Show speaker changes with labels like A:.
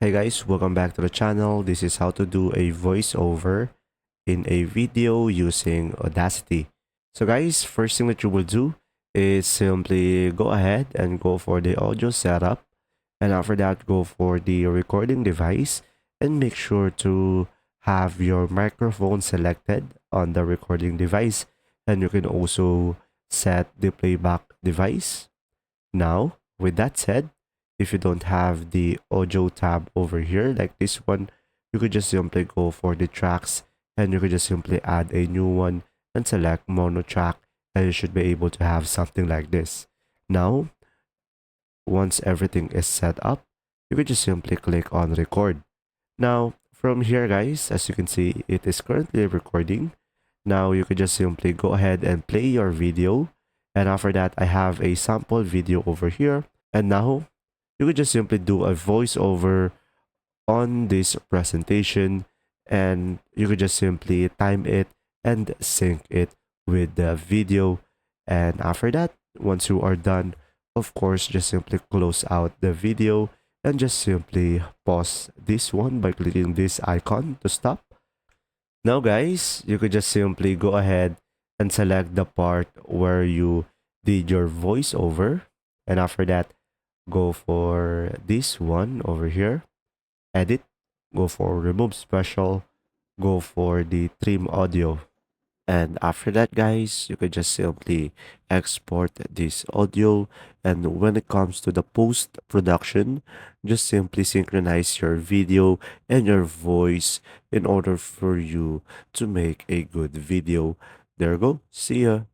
A: Hey guys, welcome back to the channel. This is how to do a voiceover in a video using Audacity. So guys, first thing that you will do is simply go ahead and go for the audio setup, and after that go for the recording device and make sure to have your microphone selected on the recording device, and you can also set the playback device. Now, with that said, if you don't have the audio tab over here like this one, you could just simply go for the tracks, and you could just simply add a new one and select mono track, and you should be able to have something like this. Now, once everything is set up, you could just simply click on record. Now, from here guys, as you can see, it is currently recording. Now you could just simply go ahead and play your video. And after that, I have a sample video over here. And now you could just simply do a voiceover on this presentation, and you could just simply time it and sync it with the video. And after that, once you are done, of course, just simply close out the video and just simply pause this one by clicking this icon to stop. Now guys, you could just simply go ahead and select the part where you did your voiceover, and after that go for this one over here, edit, go for remove special, go for the trim audio. And after that, guys, you can just simply export this audio. And when it comes to the post production, just simply synchronize your video and your voice in order for you to make a good video. There you go. See ya.